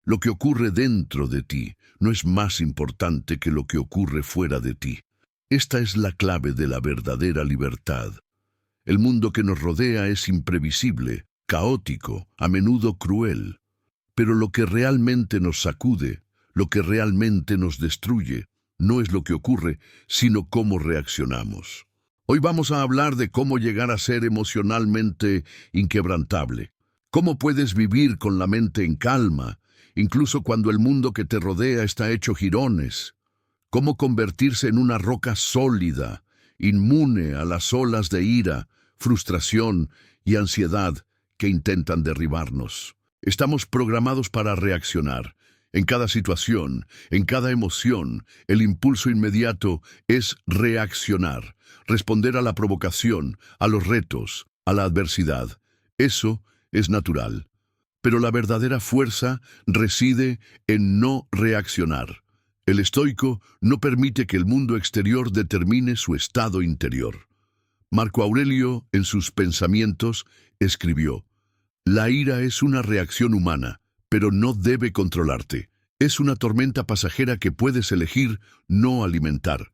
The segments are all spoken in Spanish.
Lo que ocurre dentro de ti no es más importante que lo que ocurre fuera de ti. Esta es la clave de la verdadera libertad. El mundo que nos rodea es imprevisible, caótico, a menudo cruel. Pero lo que realmente nos sacude, lo que realmente nos destruye, no es lo que ocurre, sino cómo reaccionamos. Hoy vamos a hablar de cómo llegar a ser emocionalmente inquebrantable. Cómo puedes vivir con la mente en calma, incluso cuando el mundo que te rodea está hecho jirones. Cómo convertirse en una roca sólida, inmune a las olas de ira, frustración y ansiedad que intentan derribarnos. Estamos programados para reaccionar. En cada situación, en cada emoción, el impulso inmediato es reaccionar, responder a la provocación, a los retos, a la adversidad. Eso es natural. Pero la verdadera fuerza reside en no reaccionar. El estoico no permite que el mundo exterior determine su estado interior. Marco Aurelio, en sus Pensamientos, escribió: «La ira es una reacción humana, pero no debe controlarte. Es una tormenta pasajera que puedes elegir no alimentar».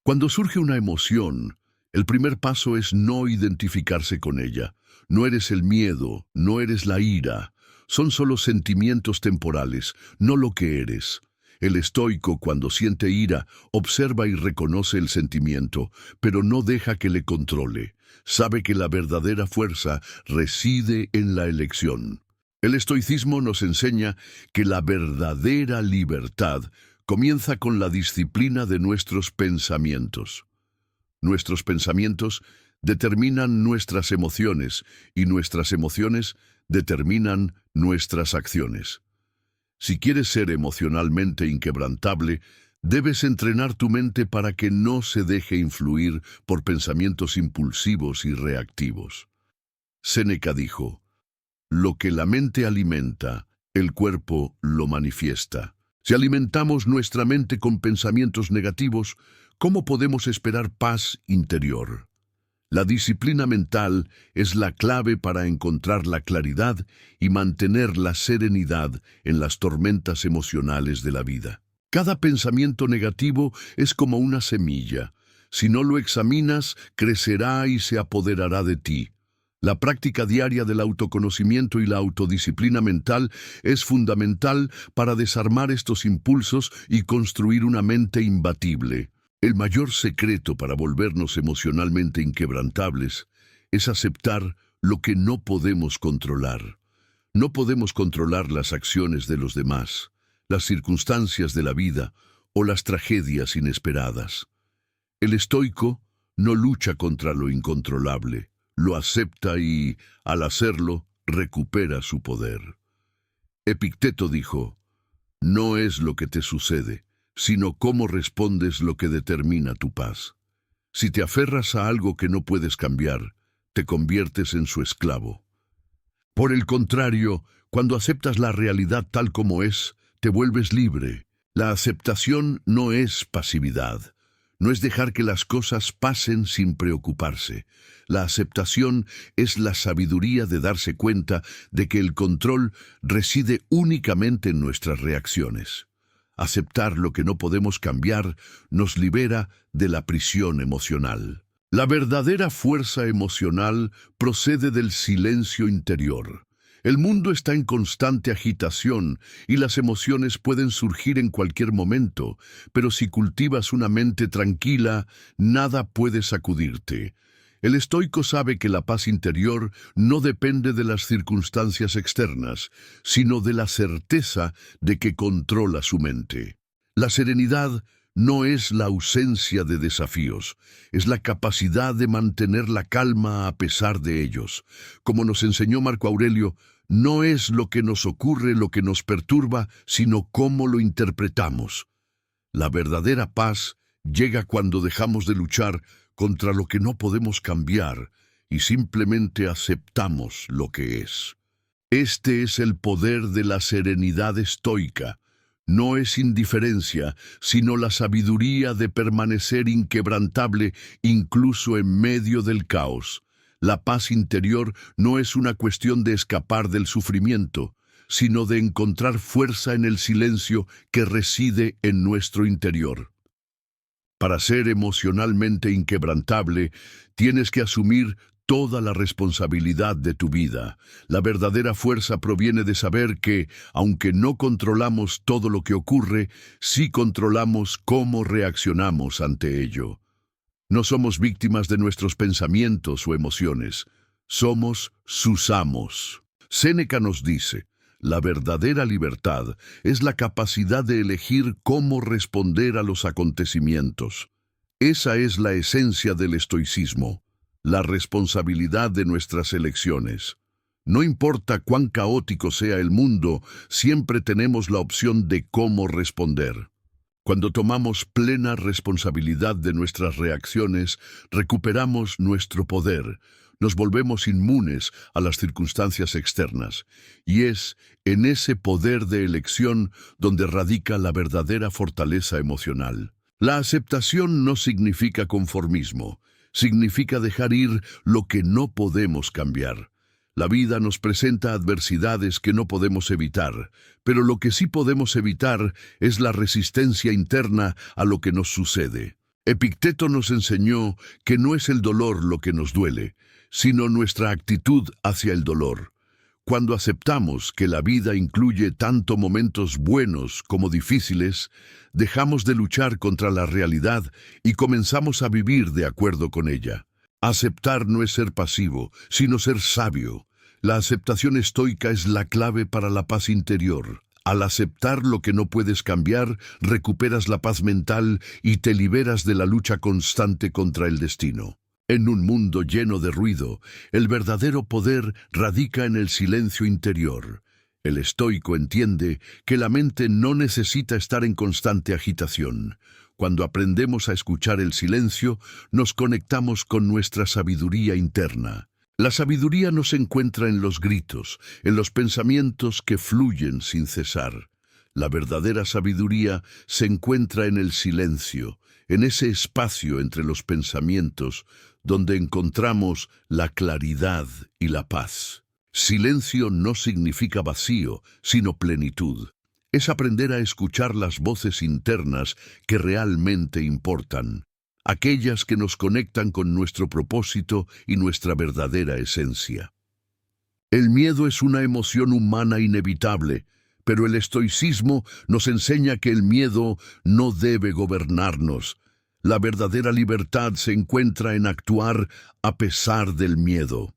Cuando surge una emoción, el primer paso es no identificarse con ella. No eres el miedo, no eres la ira. Son solo sentimientos temporales, no lo que eres. El estoico, cuando siente ira, observa y reconoce el sentimiento, pero no deja que le controle. Sabe que la verdadera fuerza reside en la elección. El estoicismo nos enseña que la verdadera libertad comienza con la disciplina de nuestros pensamientos. Nuestros pensamientos determinan nuestras emociones y nuestras emociones determinan nuestras acciones. Si quieres ser emocionalmente inquebrantable, debes entrenar tu mente para que no se deje influir por pensamientos impulsivos y reactivos. Séneca dijo: «Lo que la mente alimenta, el cuerpo lo manifiesta». Si alimentamos nuestra mente con pensamientos negativos, ¿cómo podemos esperar paz interior? La disciplina mental es la clave para encontrar la claridad y mantener la serenidad en las tormentas emocionales de la vida. Cada pensamiento negativo es como una semilla. Si no lo examinas, crecerá y se apoderará de ti. La práctica diaria del autoconocimiento y la autodisciplina mental es fundamental para desarmar estos impulsos y construir una mente imbatible. El mayor secreto para volvernos emocionalmente inquebrantables es aceptar lo que no podemos controlar. No podemos controlar las acciones de los demás, las circunstancias de la vida o las tragedias inesperadas. El estoico no lucha contra lo incontrolable, lo acepta y, al hacerlo, recupera su poder. Epicteto dijo: «No es lo que te sucede, sino cómo respondes lo que determina tu paz». Si te aferras a algo que no puedes cambiar, te conviertes en su esclavo. Por el contrario, cuando aceptas la realidad tal como es, te vuelves libre. La aceptación no es pasividad. No es dejar que las cosas pasen sin preocuparse. La aceptación es la sabiduría de darse cuenta de que el control reside únicamente en nuestras reacciones. Aceptar lo que no podemos cambiar nos libera de la prisión emocional. La verdadera fuerza emocional procede del silencio interior. El mundo está en constante agitación y las emociones pueden surgir en cualquier momento, pero si cultivas una mente tranquila, nada puede sacudirte. El estoico sabe que la paz interior no depende de las circunstancias externas, sino de la certeza de que controla su mente. La serenidad no es la ausencia de desafíos, es la capacidad de mantener la calma a pesar de ellos. Como nos enseñó Marco Aurelio, no es lo que nos ocurre lo que nos perturba, sino cómo lo interpretamos. La verdadera paz llega cuando dejamos de luchar contra lo que no podemos cambiar y simplemente aceptamos lo que es. Este es el poder de la serenidad estoica. No es indiferencia, sino la sabiduría de permanecer inquebrantable incluso en medio del caos. La paz interior no es una cuestión de escapar del sufrimiento, sino de encontrar fuerza en el silencio que reside en nuestro interior. Para ser emocionalmente inquebrantable, tienes que asumir toda la responsabilidad de tu vida. La verdadera fuerza proviene de saber que, aunque no controlamos todo lo que ocurre, sí controlamos cómo reaccionamos ante ello. No somos víctimas de nuestros pensamientos o emociones, somos sus amos. Séneca nos dice: la verdadera libertad es la capacidad de elegir cómo responder a los acontecimientos. Esa es la esencia del estoicismo, la responsabilidad de nuestras elecciones. No importa cuán caótico sea el mundo, siempre tenemos la opción de cómo responder. Cuando tomamos plena responsabilidad de nuestras reacciones, recuperamos nuestro poder, nos volvemos inmunes a las circunstancias externas, y es en ese poder de elección donde radica la verdadera fortaleza emocional. La aceptación no significa conformismo, significa dejar ir lo que no podemos cambiar. La vida nos presenta adversidades que no podemos evitar, pero lo que sí podemos evitar es la resistencia interna a lo que nos sucede. Epicteto nos enseñó que no es el dolor lo que nos duele, sino nuestra actitud hacia el dolor. Cuando aceptamos que la vida incluye tanto momentos buenos como difíciles, dejamos de luchar contra la realidad y comenzamos a vivir de acuerdo con ella. Aceptar no es ser pasivo, sino ser sabio. La aceptación estoica es la clave para la paz interior. Al aceptar lo que no puedes cambiar, recuperas la paz mental y te liberas de la lucha constante contra el destino. En un mundo lleno de ruido, el verdadero poder radica en el silencio interior. El estoico entiende que la mente no necesita estar en constante agitación. Cuando aprendemos a escuchar el silencio, nos conectamos con nuestra sabiduría interna. La sabiduría no se encuentra en los gritos, en los pensamientos que fluyen sin cesar. La verdadera sabiduría se encuentra en el silencio, en ese espacio entre los pensamientos, donde encontramos la claridad y la paz. Silencio no significa vacío, sino plenitud. Es aprender a escuchar las voces internas que realmente importan, aquellas que nos conectan con nuestro propósito y nuestra verdadera esencia. El miedo es una emoción humana inevitable, pero el estoicismo nos enseña que el miedo no debe gobernarnos. La verdadera libertad se encuentra en actuar a pesar del miedo.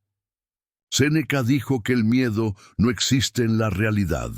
Séneca dijo que el miedo no existe en la realidad,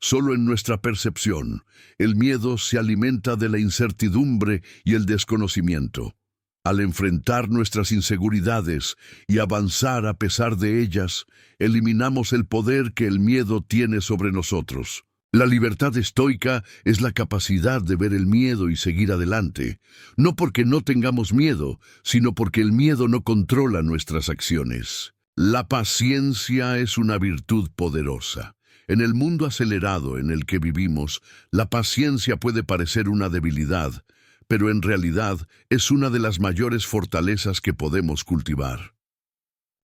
solo en nuestra percepción. El miedo se alimenta de la incertidumbre y el desconocimiento. Al enfrentar nuestras inseguridades y avanzar a pesar de ellas, eliminamos el poder que el miedo tiene sobre nosotros. La libertad estoica es la capacidad de ver el miedo y seguir adelante, no porque no tengamos miedo, sino porque el miedo no controla nuestras acciones. La paciencia es una virtud poderosa. En el mundo acelerado en el que vivimos, la paciencia puede parecer una debilidad, pero en realidad es una de las mayores fortalezas que podemos cultivar.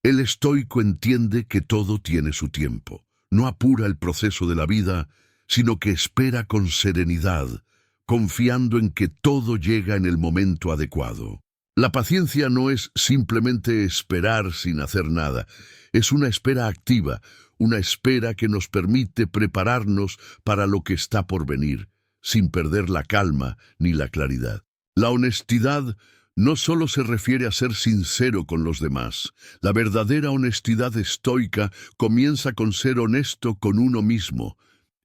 El estoico entiende que todo tiene su tiempo. No apura el proceso de la vida, sino que espera con serenidad, confiando en que todo llega en el momento adecuado. La paciencia no es simplemente esperar sin hacer nada, es una espera activa, una espera que nos permite prepararnos para lo que está por venir, sin perder la calma ni la claridad. La honestidad no solo se refiere a ser sincero con los demás. La verdadera honestidad estoica comienza con ser honesto con uno mismo.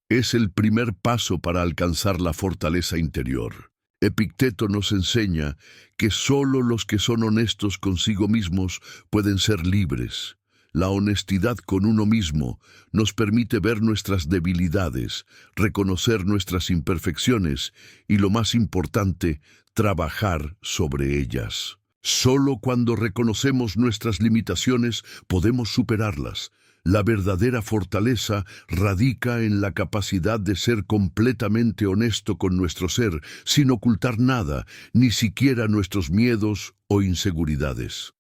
Es el primer paso para alcanzar la fortaleza interior. Epicteto nos enseña que solo los que son honestos consigo mismos pueden ser libres. La honestidad con uno mismo nos permite ver nuestras debilidades, reconocer nuestras imperfecciones y, lo más importante, trabajar sobre ellas. Solo cuando reconocemos nuestras limitaciones podemos superarlas. La verdadera fortaleza radica en la capacidad de ser completamente honesto con nuestro ser, sin ocultar nada, ni siquiera nuestros miedos o inseguridades.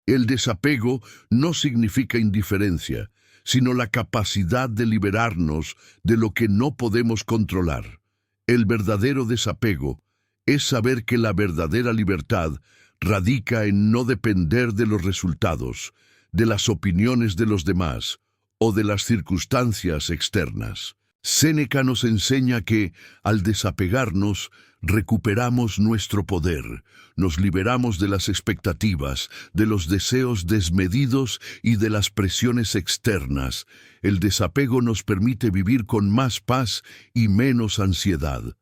El desapego no significa indiferencia, sino la capacidad de liberarnos de lo que no podemos controlar. El verdadero desapego es saber que la verdadera libertad radica en no depender de los resultados, de las opiniones de los demás o de las circunstancias externas. Séneca nos enseña que, al desapegarnos, recuperamos nuestro poder, nos liberamos de las expectativas, de los deseos desmedidos y de las presiones externas. El desapego nos permite vivir con más paz y menos ansiedad.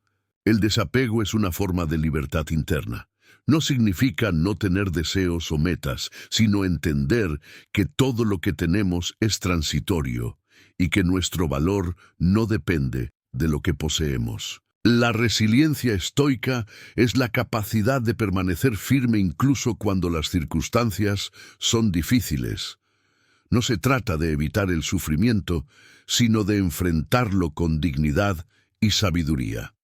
El desapego es una forma de libertad interna. No significa no tener deseos o metas, sino entender que todo lo que tenemos es transitorio y que nuestro valor no depende de lo que poseemos. La resiliencia estoica es la capacidad de permanecer firme incluso cuando las circunstancias son difíciles. No se trata de evitar el sufrimiento, sino de enfrentarlo con dignidad y sabiduría.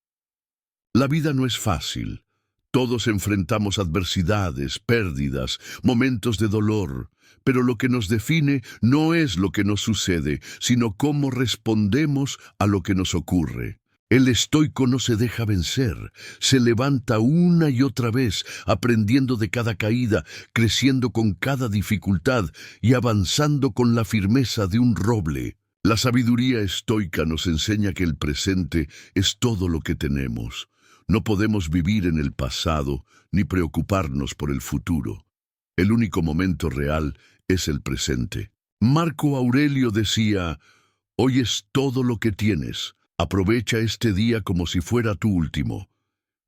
La vida no es fácil. Todos enfrentamos adversidades, pérdidas, momentos de dolor, pero lo que nos define no es lo que nos sucede, sino cómo respondemos a lo que nos ocurre. El estoico no se deja vencer, se levanta una y otra vez, aprendiendo de cada caída, creciendo con cada dificultad y avanzando con la firmeza de un roble. La sabiduría estoica nos enseña que el presente es todo lo que tenemos. No podemos vivir en el pasado ni preocuparnos por el futuro. El único momento real es el presente. Marco Aurelio decía: «Hoy es todo lo que tienes. Aprovecha este día como si fuera tu último».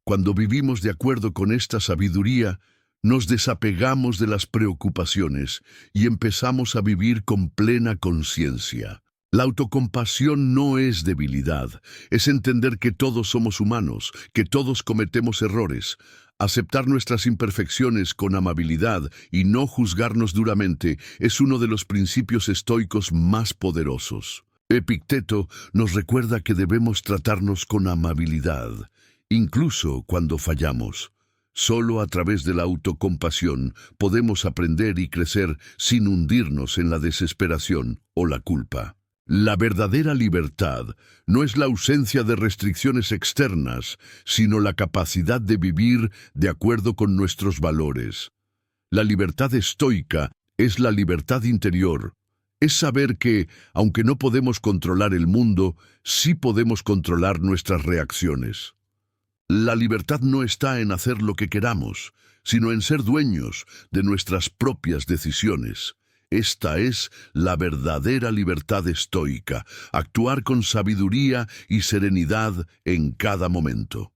Cuando vivimos de acuerdo con esta sabiduría, nos desapegamos de las preocupaciones y empezamos a vivir con plena conciencia. La autocompasión no es debilidad, es entender que todos somos humanos, que todos cometemos errores. Aceptar nuestras imperfecciones con amabilidad y no juzgarnos duramente es uno de los principios estoicos más poderosos. Epicteto nos recuerda que debemos tratarnos con amabilidad, incluso cuando fallamos. Solo a través de la autocompasión podemos aprender y crecer sin hundirnos en la desesperación o la culpa. La verdadera libertad no es la ausencia de restricciones externas, sino la capacidad de vivir de acuerdo con nuestros valores. La libertad estoica es la libertad interior. Es saber que, aunque no podemos controlar el mundo, sí podemos controlar nuestras reacciones. La libertad no está en hacer lo que queramos, sino en ser dueños de nuestras propias decisiones. Esta es la verdadera libertad estoica, actuar con sabiduría y serenidad en cada momento.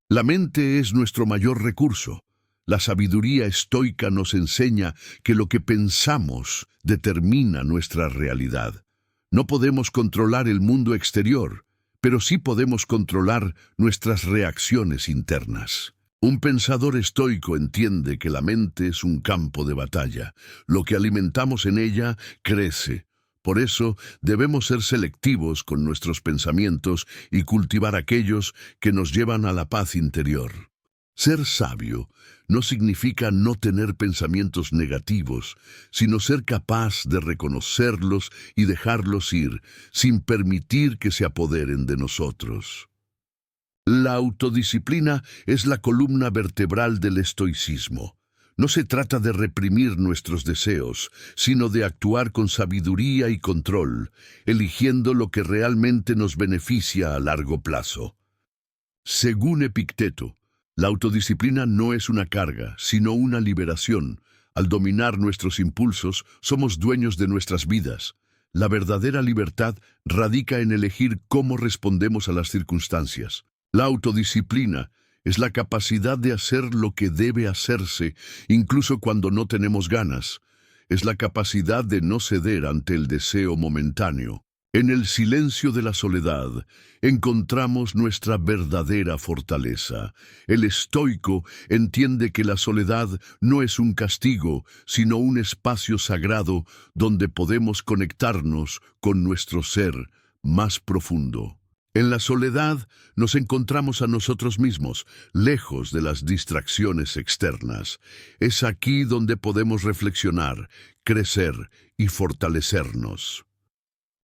La mente es nuestro mayor recurso. La sabiduría estoica nos enseña que lo que pensamos determina nuestra realidad. No podemos controlar el mundo exterior, pero sí podemos controlar nuestras reacciones internas. Un pensador estoico entiende que la mente es un campo de batalla. Lo que alimentamos en ella crece. Por eso debemos ser selectivos con nuestros pensamientos y cultivar aquellos que nos llevan a la paz interior. Ser sabio no significa no tener pensamientos negativos, sino ser capaz de reconocerlos y dejarlos ir, sin permitir que se apoderen de nosotros. La autodisciplina es la columna vertebral del estoicismo. No se trata de reprimir nuestros deseos, sino de actuar con sabiduría y control, eligiendo lo que realmente nos beneficia a largo plazo. Según Epicteto, la autodisciplina no es una carga, sino una liberación. Al dominar nuestros impulsos, somos dueños de nuestras vidas. La verdadera libertad radica en elegir cómo respondemos a las circunstancias. La autodisciplina es la capacidad de hacer lo que debe hacerse, incluso cuando no tenemos ganas. Es la capacidad de no ceder ante el deseo momentáneo. En el silencio de la soledad encontramos nuestra verdadera fortaleza. El estoico entiende que la soledad no es un castigo, sino un espacio sagrado donde podemos conectarnos con nuestro ser más profundo. En la soledad nos encontramos a nosotros mismos, lejos de las distracciones externas. Es aquí donde podemos reflexionar, crecer y fortalecernos.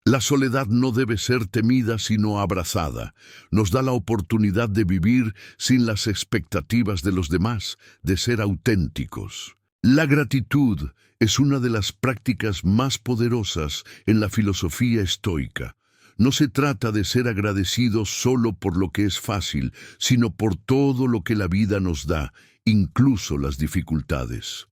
La soledad no debe ser temida sino abrazada. Nos da la oportunidad de vivir sin las expectativas de los demás, de ser auténticos. La gratitud es una de las prácticas más poderosas en la filosofía estoica. No se trata de ser agradecidos solo por lo que es fácil, sino por todo lo que la vida nos da, incluso las dificultades.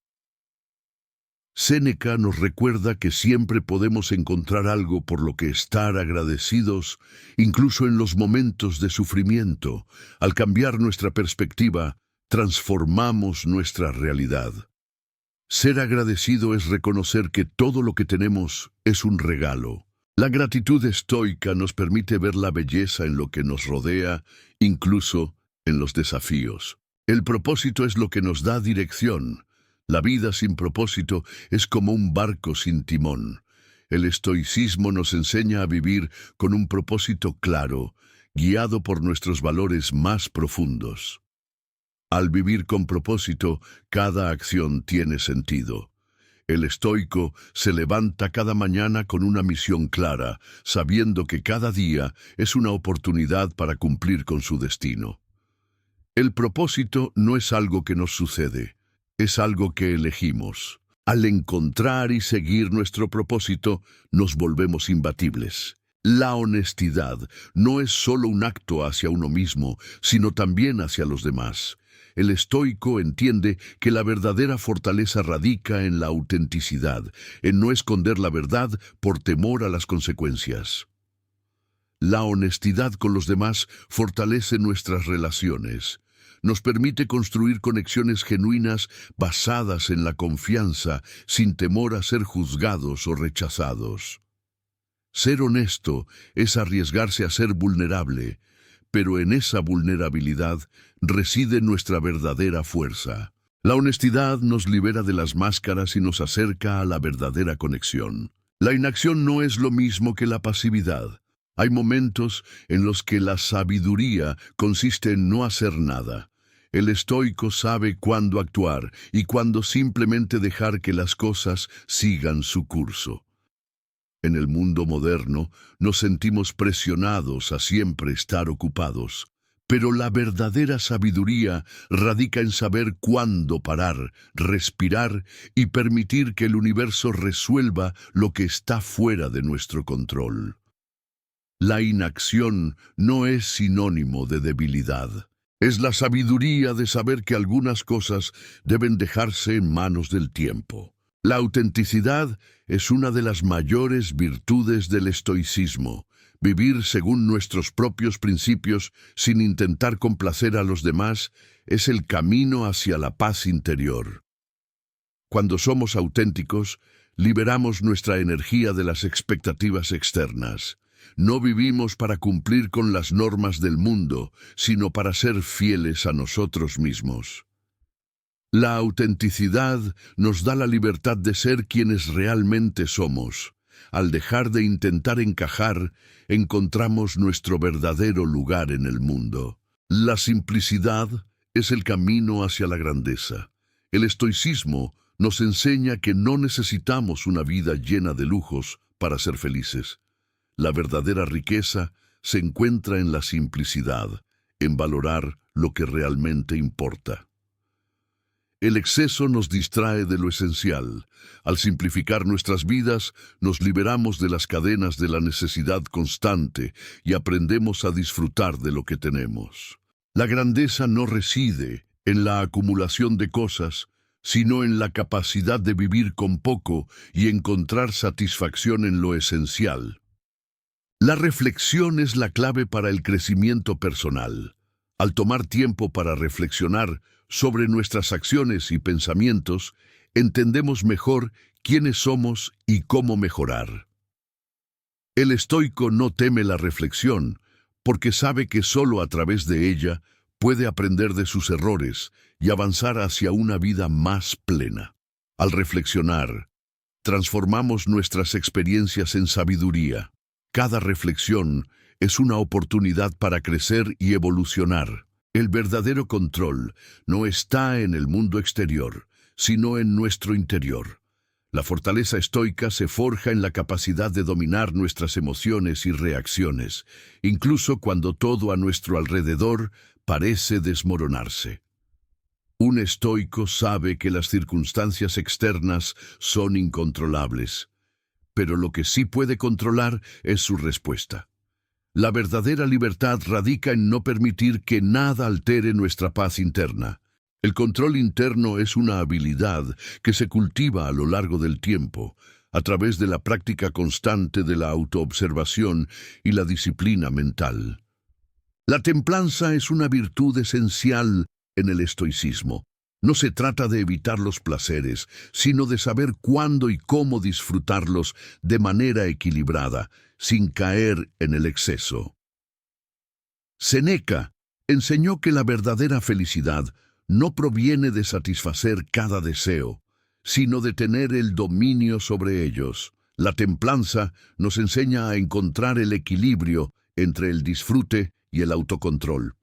Séneca nos recuerda que siempre podemos encontrar algo por lo que estar agradecidos, incluso en los momentos de sufrimiento. Al cambiar nuestra perspectiva, transformamos nuestra realidad. Ser agradecido es reconocer que todo lo que tenemos es un regalo. La gratitud estoica nos permite ver la belleza en lo que nos rodea, incluso en los desafíos. El propósito es lo que nos da dirección. La vida sin propósito es como un barco sin timón. El estoicismo nos enseña a vivir con un propósito claro, guiado por nuestros valores más profundos. Al vivir con propósito, cada acción tiene sentido. El estoico se levanta cada mañana con una misión clara, sabiendo que cada día es una oportunidad para cumplir con su destino. El propósito no es algo que nos sucede, es algo que elegimos. Al encontrar y seguir nuestro propósito, nos volvemos imbatibles. La honestidad no es solo un acto hacia uno mismo, sino también hacia los demás. El estoico entiende que la verdadera fortaleza radica en la autenticidad, en no esconder la verdad por temor a las consecuencias. La honestidad con los demás fortalece nuestras relaciones. Nos permite construir conexiones genuinas basadas en la confianza, sin temor a ser juzgados o rechazados. Ser honesto es arriesgarse a ser vulnerable, pero en esa vulnerabilidad reside nuestra verdadera fuerza. La honestidad nos libera de las máscaras y nos acerca a la verdadera conexión. La inacción no es lo mismo que la pasividad. Hay momentos en los que la sabiduría consiste en no hacer nada. El estoico sabe cuándo actuar y cuándo simplemente dejar que las cosas sigan su curso. En el mundo moderno nos sentimos presionados a siempre estar ocupados, pero la verdadera sabiduría radica en saber cuándo parar, respirar y permitir que el universo resuelva lo que está fuera de nuestro control. La inacción no es sinónimo de debilidad. Es la sabiduría de saber que algunas cosas deben dejarse en manos del tiempo. La autenticidad es una de las mayores virtudes del estoicismo. Vivir según nuestros propios principios sin intentar complacer a los demás es el camino hacia la paz interior. Cuando somos auténticos, liberamos nuestra energía de las expectativas externas. No vivimos para cumplir con las normas del mundo, sino para ser fieles a nosotros mismos. La autenticidad nos da la libertad de ser quienes realmente somos. Al dejar de intentar encajar, encontramos nuestro verdadero lugar en el mundo. La simplicidad es el camino hacia la grandeza. El estoicismo nos enseña que no necesitamos una vida llena de lujos para ser felices. La verdadera riqueza se encuentra en la simplicidad, en valorar lo que realmente importa. El exceso nos distrae de lo esencial. Al simplificar nuestras vidas, nos liberamos de las cadenas de la necesidad constante y aprendemos a disfrutar de lo que tenemos. La grandeza no reside en la acumulación de cosas, sino en la capacidad de vivir con poco y encontrar satisfacción en lo esencial. La reflexión es la clave para el crecimiento personal. Al tomar tiempo para reflexionar sobre nuestras acciones y pensamientos, entendemos mejor quiénes somos y cómo mejorar. El estoico no teme la reflexión, porque sabe que solo a través de ella puede aprender de sus errores y avanzar hacia una vida más plena. Al reflexionar, transformamos nuestras experiencias en sabiduría. Cada reflexión es una oportunidad para crecer y evolucionar. El verdadero control no está en el mundo exterior, sino en nuestro interior. La fortaleza estoica se forja en la capacidad de dominar nuestras emociones y reacciones, incluso cuando todo a nuestro alrededor parece desmoronarse. Un estoico sabe que las circunstancias externas son incontrolables, pero lo que sí puede controlar es su respuesta. La verdadera libertad radica en no permitir que nada altere nuestra paz interna. El control interno es una habilidad que se cultiva a lo largo del tiempo, a través de la práctica constante de la autoobservación y la disciplina mental. La templanza es una virtud esencial en el estoicismo. No se trata de evitar los placeres, sino de saber cuándo y cómo disfrutarlos de manera equilibrada, sin caer en el exceso. Séneca enseñó que la verdadera felicidad no proviene de satisfacer cada deseo, sino de tener el dominio sobre ellos. La templanza nos enseña a encontrar el equilibrio entre el disfrute y el autocontrol.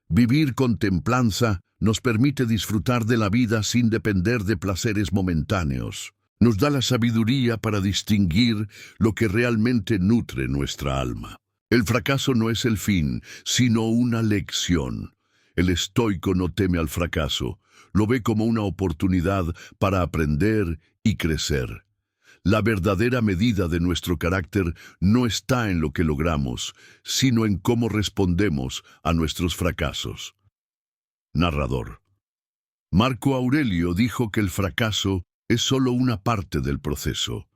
Vivir con templanza nos permite disfrutar de la vida sin depender de placeres momentáneos. Nos da la sabiduría para distinguir lo que realmente nutre nuestra alma. El fracaso no es el fin, sino una lección. El estoico no teme al fracaso, lo ve como una oportunidad para aprender y crecer. La verdadera medida de nuestro carácter no está en lo que logramos, sino en cómo respondemos a nuestros fracasos. Narrador. Marco Aurelio dijo que el fracaso es solo una parte del proceso.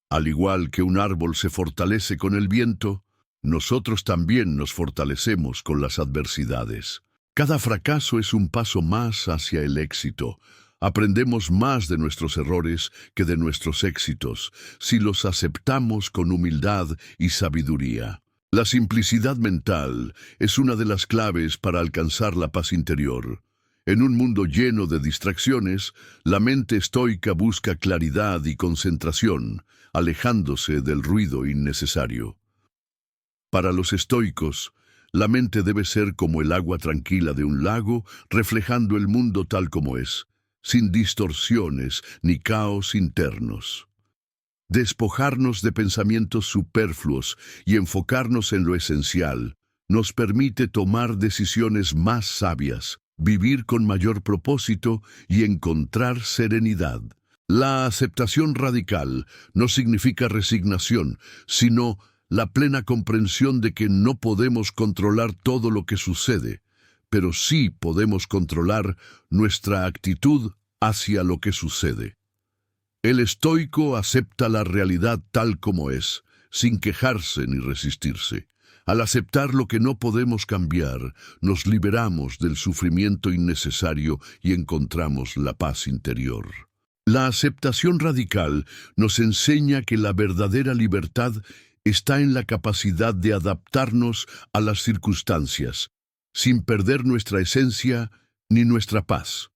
Al igual que un árbol se fortalece con el viento, nosotros también nos fortalecemos con las adversidades. Cada fracaso es un paso más hacia el éxito. Aprendemos más de nuestros errores que de nuestros éxitos, si los aceptamos con humildad y sabiduría. La simplicidad mental es una de las claves para alcanzar la paz interior. En un mundo lleno de distracciones, la mente estoica busca claridad y concentración, alejándose del ruido innecesario. Para los estoicos, la mente debe ser como el agua tranquila de un lago, reflejando el mundo tal como es, sin distorsiones ni caos internos. Despojarnos de pensamientos superfluos y enfocarnos en lo esencial nos permite tomar decisiones más sabias, vivir con mayor propósito y encontrar serenidad. La aceptación radical no significa resignación, sino la plena comprensión de que no podemos controlar todo lo que sucede, pero sí podemos controlar nuestra actitud hacia lo que sucede. El estoico acepta la realidad tal como es, sin quejarse ni resistirse. Al aceptar lo que no podemos cambiar, nos liberamos del sufrimiento innecesario y encontramos la paz interior. La aceptación radical nos enseña que la verdadera libertad está en la capacidad de adaptarnos a las circunstancias, sin perder nuestra esencia ni nuestra paz.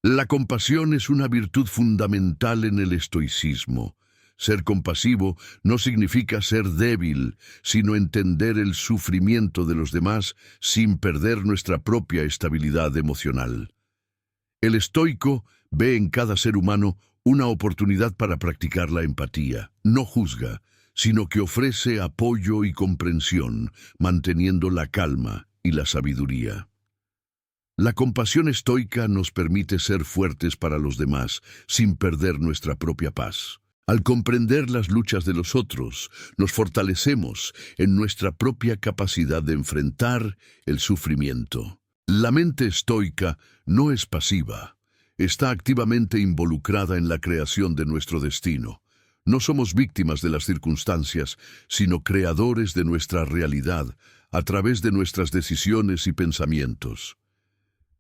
La compasión es una virtud fundamental en el estoicismo. Ser compasivo no significa ser débil, sino entender el sufrimiento de los demás sin perder nuestra propia estabilidad emocional. El estoico ve en cada ser humano una oportunidad para practicar la empatía. No juzga, sino que ofrece apoyo y comprensión, manteniendo la calma y la sabiduría. La compasión estoica nos permite ser fuertes para los demás, sin perder nuestra propia paz. Al comprender las luchas de los otros, nos fortalecemos en nuestra propia capacidad de enfrentar el sufrimiento. La mente estoica no es pasiva, está activamente involucrada en la creación de nuestro destino. No somos víctimas de las circunstancias, sino creadores de nuestra realidad a través de nuestras decisiones y pensamientos.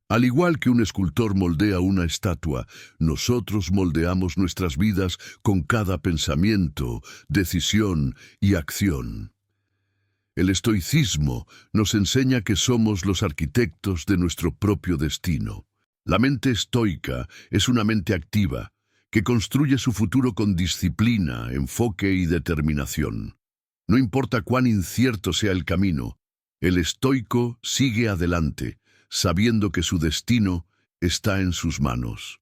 Al igual que un escultor moldea una estatua, nosotros moldeamos nuestras vidas con cada pensamiento, decisión y acción. El estoicismo nos enseña que somos los arquitectos de nuestro propio destino. La mente estoica es una mente activa, que construye su futuro con disciplina, enfoque y determinación. No importa cuán incierto sea el camino, el estoico sigue adelante, sabiendo que su destino está en sus manos.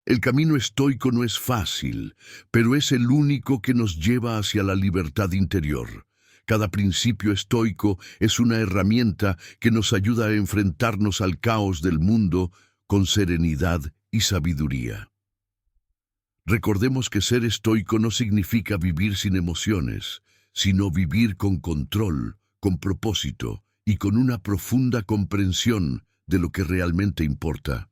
El camino estoico no es fácil, pero es el único que nos lleva hacia la libertad interior. Cada principio estoico es una herramienta que nos ayuda a enfrentarnos al caos del mundo con serenidad y sabiduría. Recordemos que ser estoico no significa vivir sin emociones, sino vivir con control, con propósito y con una profunda comprensión de lo que realmente importa.